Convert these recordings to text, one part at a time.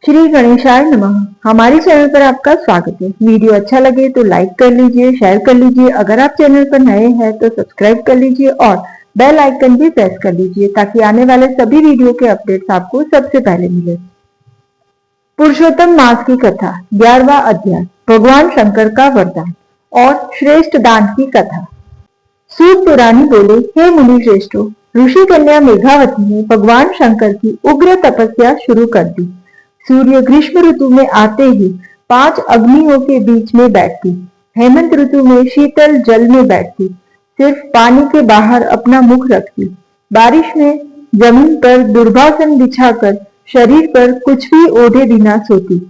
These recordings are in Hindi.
श्री गणेशाय नमः। हमारे चैनल पर आपका स्वागत है। वीडियो अच्छा लगे तो लाइक कर लीजिए, शेयर कर लीजिए। अगर आप चैनल पर नए हैं तो सब्सक्राइब कर लीजिए और बेल आइकन भी प्रेस कर लीजिए ताकि आने वाले सभी वीडियो के अपडेट्स आपको सबसे पहले मिले। पुरुषोत्तम मास की कथा 11वां अध्याय, भगवान शंकर का वरदान और श्रेष्ठ दान की कथा। सूत पुराणी बोले, हे मुनि श्रेष्ठों, ऋषि कन्या मेघावती ने भगवान शंकर की उग्र तपस्या शुरू कर दी। सूर्य ग्रीष्म ऋतु में आते ही 5 अग्नियों के बीच में बैठती, हेमंत ऋतु में शीतल जल में बैठती, सिर्फ पानी के बाहर अपना मुख रखती, बारिश में जमीन पर दुर्भासन बिछाकर शरीर पर कुछ भी ओढ़े बिना सोती,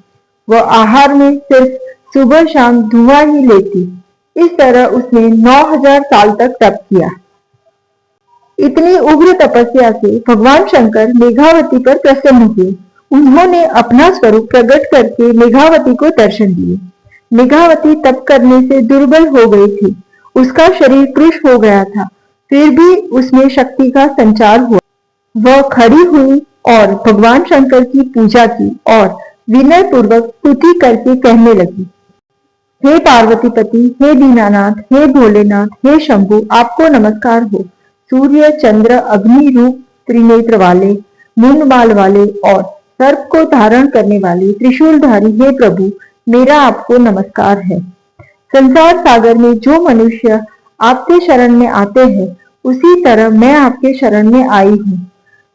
वह आहार में सिर्फ सुबह शाम धुआं ही लेती। इस तरह उसने 9000 साल तक तप किया। इतनी उग्र तपस्या से भगवान शंकर मेघावती पर प्रसन्न हुए। उन्होंने अपना स्वरूप प्रकट करके मेघावती को दर्शन दिए। मेघावती तप करने से दुर्बल हो गई थी, उसका शरीर कृश हो गया था, फिर भी उसमें शक्ति का संचार हुआ। वह खड़ी हुई और भगवान शंकर की पूजा की और विनय पूर्वक स्तुति करके कहने लगी, हे पार्वतीपति, हे दीनानाथ, हे भोलेनाथ, हे शंभु, आपको नमस्कार हो। सूर्य चंद्र अग्नि रूप त्रिनेत्र वाले, मुंडमाल वाले और सर्प को धारण करने वाले त्रिशूलधारी हे प्रभु, मेरा आपको नमस्कार है। संसार सागर में जो मनुष्य आपके शरण में आते हैं, उसी तरह मैं आपके शरण में आई हूँ।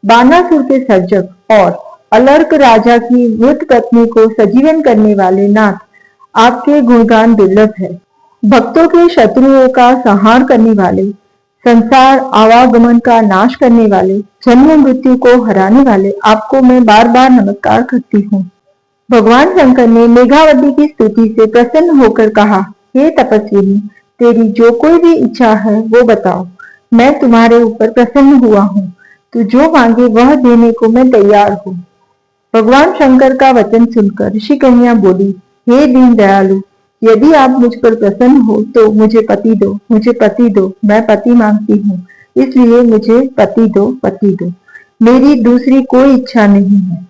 बानासुर के सर्जक और अलर्क राजा की मृत पत्नी को सजीवन करने वाले नाथ, आपके गुणगान दुर्लभ है। भक्तों के शत्रुओं का संहार करने वाले, संसार आवागमन का नाश करने वाले, जन्म मृत्यु को हराने वाले, आपको मैं बार बार नमस्कार करती हूँ। भगवान शंकर ने मेघावती की स्तुति से प्रसन्न होकर कहा, हे तपस्विनी, तेरी जो कोई भी इच्छा है वो बताओ, मैं तुम्हारे ऊपर प्रसन्न हुआ हूँ। तू जो मांगे वह देने को मैं तैयार हूँ। भगवान शंकर का वचन सुनकर ऋषि कन्या बोली, हे दीन दयालु, यदि आप मुझ पर प्रसन्न हो तो मुझे पति दो, मुझे पति दो, मैं पति मांगती हूँ, इसलिए मुझे पति दो, पति दो, मेरी दूसरी कोई इच्छा नहीं है।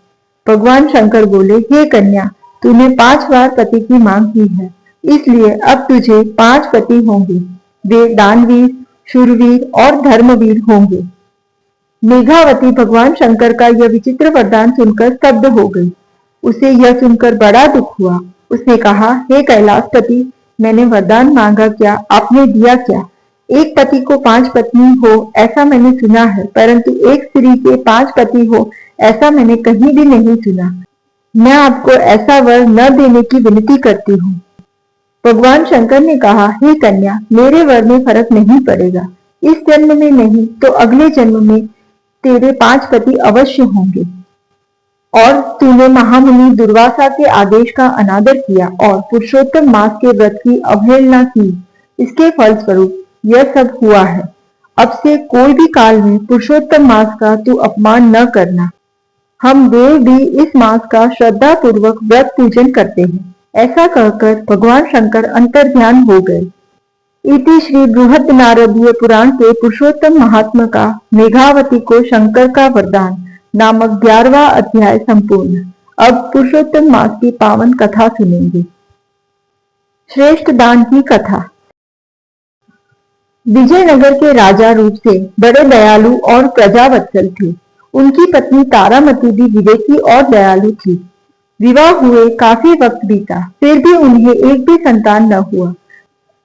भगवान शंकर बोले, हे कन्या, तूने 5 बार पति की मांग की है, इसलिए अब तुझे 5 पति होंगे। वे दानवीर, शूरवीर और धर्मवीर होंगे। मेघावती भगवान शंकर का यह विचित्र वरदान सुनकर स्तब्ध हो गई। उसे यह सुनकर बड़ा दुख हुआ। उसने कहा, हे कैलाशपति, मैंने वरदान मांगा क्या, आपने दिया क्या? एक पति को 5 पत्नी हो ऐसा मैंने सुना है, परंतु एक स्त्री के 5 पति हो ऐसा मैंने कहीं भी नहीं सुना। मैं आपको ऐसा वर न देने की विनती करती हूँ। भगवान शंकर ने कहा, हे कन्या, मेरे वर में फर्क नहीं पड़ेगा। इस जन्म में नहीं तो अगले जन्म में तेरे 5 पति अवश्य होंगे। और तूने महामुनि दुर्वासा के आदेश का अनादर किया और पुरुषोत्तम मास के व्रत की अवहेलना की, इसके फलस्वरूप यह सब हुआ है। अब से कोई भी काल में पुरुषोत्तम मास का तू अपमान न करना। हम देव भी इस मास का श्रद्धा पूर्वक व्रत पूजन करते हैं। ऐसा कहकर भगवान शंकर अंतर्ध्यान हो गए। इति श्री बृहद नारदीय पुराण के पुरुषोत्तम महात्मा का मेघावती को शंकर का वरदान नामक 11वां अध्याय संपूर्ण। अब पुरुषोत्तम मास की पावन कथा सुनेंगे। श्रेष्ठ दान की कथा। विजयनगर के राजा रूप से बड़े दयालु और प्रजावत्सल थे। उनकी पत्नी तारामती भी विवेकी और दयालु थी। विवाह हुए काफी वक्त बीता, फिर भी उन्हें एक भी संतान न हुआ।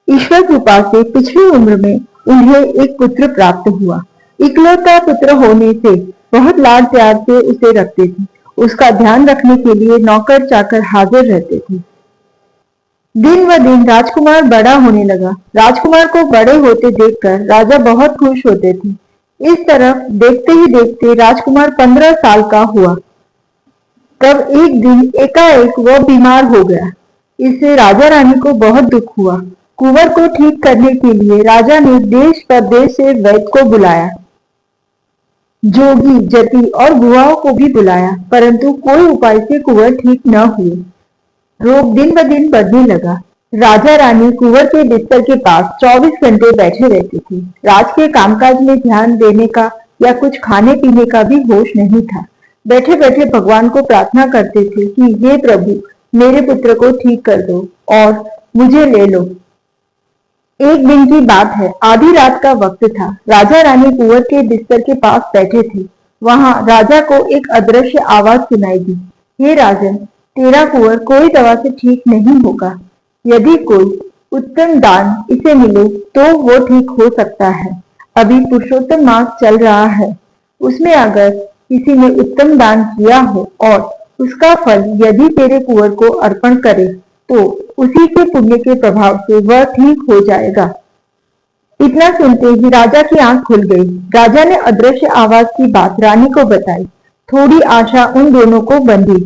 ईश्वर कृपा से पिछली उम्र में उन्हें एक पुत्र प्राप्त हुआ। इकलौता पुत्र होने से बहुत लाड प्यार से उसे रखते थे। उसका ध्यान रखने के लिए नौकर चाकर हाजिर रहते थे। दिन व दिन राजकुमार बड़ा होने लगा। राजकुमार को बड़े होते देखकर राजा बहुत खुश होते थे। इस तरफ देखते ही देखते राजकुमार 15 साल का हुआ। तब एक दिन एकाएक वह बीमार हो गया। इससे राजा रानी को बहुत दुख हुआ। कुंवर को ठीक करने के लिए राजा ने देश परदेश से वैद्य को बुलाया, जोगी, जति और बुआओं को भी बुलाया, परंतु कोई उपाय से कुंवर ठीक न हुए। रोग दिन ब दिन बढ़ने लगा। राजा रानी कुंवर के बिस्तर के पास 24 घंटे बैठे रहती थी। राज के कामकाज में ध्यान देने का या कुछ खाने पीने का भी होश नहीं था। बैठे बैठे भगवान को प्रार्थना करते थे कि हे प्रभु, मेरे पुत्र को ठीक कर दो और मुझे ले लो। एक दिन की बात है, आधी रात का वक्त था। राजा रानी कुंवर के बिस्तर के पास बैठे थे। वहां राजा को एक अदृश्य आवाज सुनाई दी। हे राजन, तेरा कुंवर कोई दवा से ठीक नहीं होगा। यदि कोई उत्तम दान इसे मिले तो वो ठीक हो सकता है। अभी पुरुषोत्तम मास चल रहा है, उसमें अगर किसी ने उत्तम दान किया हो और उसका फल यदि तेरे कुंवर को अर्पण करे तो उसी के पुण्य के प्रभाव से वह ठीक हो जाएगा। इतना सुनते ही राजा की आंख खुल गई। राजा ने अदृश्य आवाज की बात रानी को बताई। थोड़ी आशा उन दोनों को बंधी।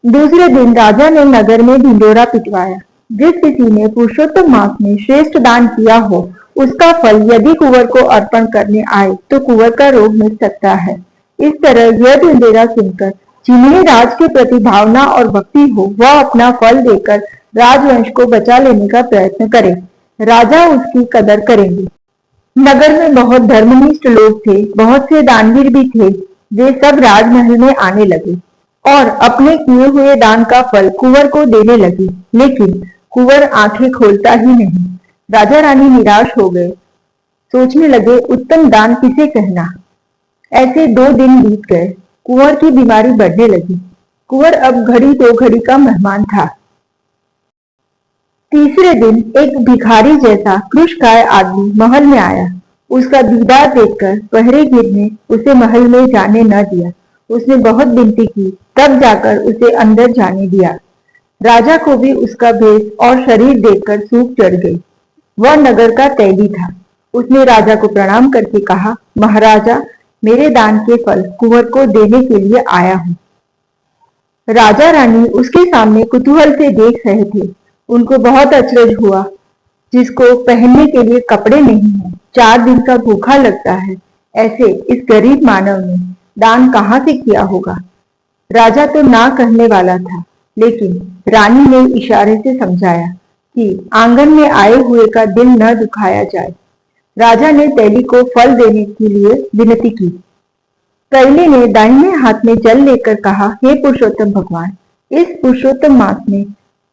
दूसरे दिन राजा ने नगर में ढिंढोरा पिटवाया। जिस किसी ने पुरुषोत्तम मास में श्रेष्ठ दान किया हो उसका फल यदि कुंवर को अर्पण करने आए तो कुंवर का रोग मिट सकता है। इस तरह यह ढिंढोरा सुनकर जिन्हें राज के प्रति भावना और भक्ति हो वह अपना फल देकर राजवंश को बचा लेने का प्रयत्न करे। राजा उसकी कदर करेंगे। नगर में बहुत धर्मनिष्ठ लोग थे, बहुत से दानवीर भी थे। वे सब राजमहल में आने लगे और अपने किए हुए दान का फल कुंवर को देने लगे, लेकिन कुंवर आंखें खोलता ही नहीं। राजा रानी निराश हो गए। सोचने लगे उत्तम दान किसे कहना। ऐसे 2 दिन बीत गए। कुंवर की बीमारी बढ़ने लगी। कुंवर अब घड़ी 2 घड़ी का मेहमान था। तीसरे दिन एक भिखारी जैसा कृशकाय आदमी महल में आया। उसका दीदार देखकर पहरेगीर ने उसे महल में जाने न दिया। उसने बहुत विनती की, तब जाकर उसे अंदर जाने दिया। राजा को भी उसका भेष और शरीर देखकर सूख चढ़ गई। वह नगर का तैदी था। उसने राजा को प्रणाम करके कहा, महाराजा, मेरे दान के फल कुंवर को देने के लिए आया हूँ। राजा रानी उसके सामने कुतूहल से देख रहे थे। उनको बहुत अचरज हुआ। जिसको पहनने के लिए कपड़े नहीं है, 4 दिन का भूखा लगता है, ऐसे इस गरीब मानव ने दान कहाँ से किया होगा। राजा तो ना कहने वाला था, लेकिन रानी ने इशारे से समझाया कि आंगन में आए हुए का दिल न दुखाया जाए। राजा ने तैली को फल देने के लिए विनती की। तैली ने दाहिने हाथ में जल लेकर कहा, हे पुरुषोत्तम भगवान, इस पुरुषोत्तम मास में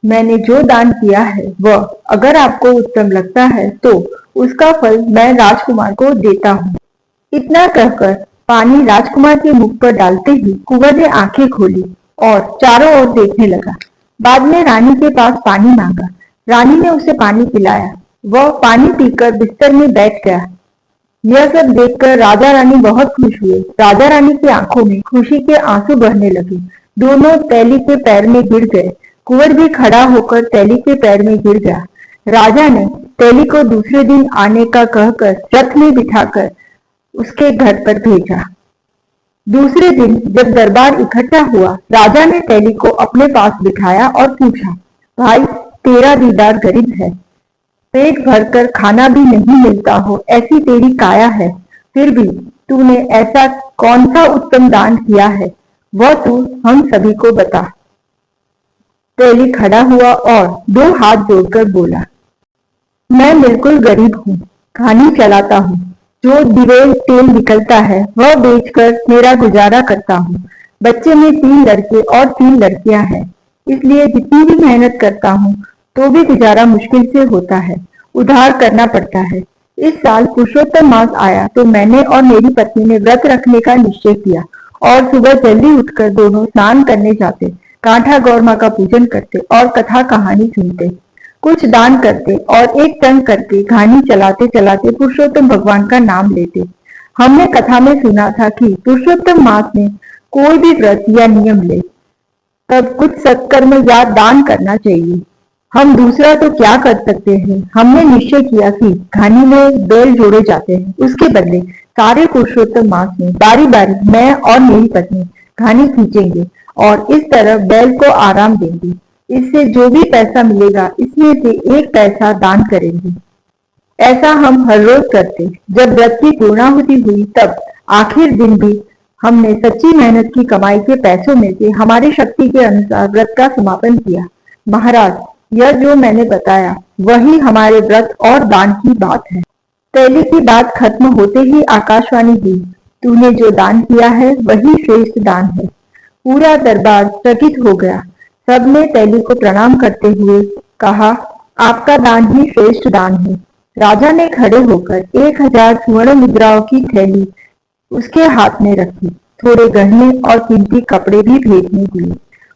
मैंने जो दान किया है वह अगर आपको उत्तम लगता है तो उसका फल मैं राजकुमार को देता हूँ। इतना कहकर पानी राजकुमार के मुख पर डालते ही कुंवर ने आंखें खोली और चारों ओर देखने लगा। बाद में रानी के पास पानी मांगा। रानी ने उसे पानी पिलाया। वह पानी पीकर बिस्तर में बैठ गया। यह सब देखकर राजा रानी बहुत खुश हुए। राजा रानी की आंखों में खुशी के आंसू बहने लगे। दोनों तैली के पैर में गिर गए। कुंवर भी खड़ा होकर तैली के पैर में गिर गया। राजा ने तैली को दूसरे दिन आने का कहकर रथ में बिठाकर उसके घर पर भेजा। दूसरे दिन जब दरबार इकट्ठा हुआ, राजा ने तैली को अपने पास बिठाया और पूछा, भाई, तेरा दीदार गरीब है, पेट भरकर खाना भी नहीं मिलता हो, ऐसी तेरी काया है, फिर भी तूने ऐसा कौन सा उत्तम दान किया है, वह तू हम सभी को बता। तैली खड़ा हुआ और 2 हाथ जोड़कर बोला, मैं बिल्कुल गरीब हूँ, घानी चलाता हूँ। जो दिवेल तेल निकलता है वह बेचकर मेरा गुजारा करता हूँ। बच्चे में 3 लड़के और 3 लड़कियां हैं, इसलिए जितनी भी मेहनत करता हूँ तो भी गुजारा मुश्किल से होता है, उधार करना पड़ता है। इस साल पुरुषोत्तम मास आया तो मैंने और मेरी पत्नी ने व्रत रखने का निश्चय किया और सुबह जल्दी उठकर दोनों स्नान करने जाते, कांठा गौर माँ का पूजन करते और कथा कहानी सुनते, कुछ दान करते और एक टंग करके घानी चलाते चलाते पुरुषोत्तम भगवान का नाम लेते। हमने कथा में सुना था कि पुरुषोत्तम मास में कोई भी व्रत या नियम ले तब कुछ सत्कर्म या दान करना चाहिए। हम दूसरा तो क्या कर सकते हैं। हमने निश्चय किया कि घानी में बैल जोड़े जाते हैं, उसके बदले सारे पुरुषोत्तम मास में बारी बारी मैं और मेरी पत्नी घानी खींचेंगे और इस तरह बैल को आराम देंगे। इससे जो भी पैसा मिलेगा इसमें से 1 पैसा दान करेंगे। ऐसा हम हर रोज करते। जब व्रत की पूर्णाहुति हुई तब आखिर दिन भी हमने सच्ची मेहनत की कमाई के पैसों में से हमारी शक्ति के अनुसार व्रत का समापन किया। महाराज, यह जो मैंने बताया वही हमारे व्रत और दान की बात है। तैली की बात खत्म होते ही आकाशवाणी हुई, तूने जो दान किया है वही श्रेष्ठ दान है। पूरा दरबार चकित हो गया। सबने तेली को प्रणाम करते हुए कहा, आपका दान ही श्रेष्ठ दान है। राजा ने खड़े होकर 1000 स्वर्ण मुद्राओं की थैली उसके हाथ में रखी। थोड़े गहने और कीमती कपड़े भी भेजने दिए।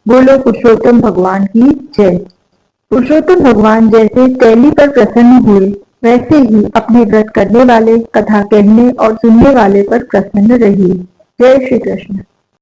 बोलो पुरुषोत्तम भगवान की जय। पुरुषोत्तम भगवान जैसे तेली पर प्रसन्न हुए, वैसे ही अपने व्रत करने वाले, कथा कहने और सुनने वाले पर प्रसन्न रहिए। जय श्री कृष्ण।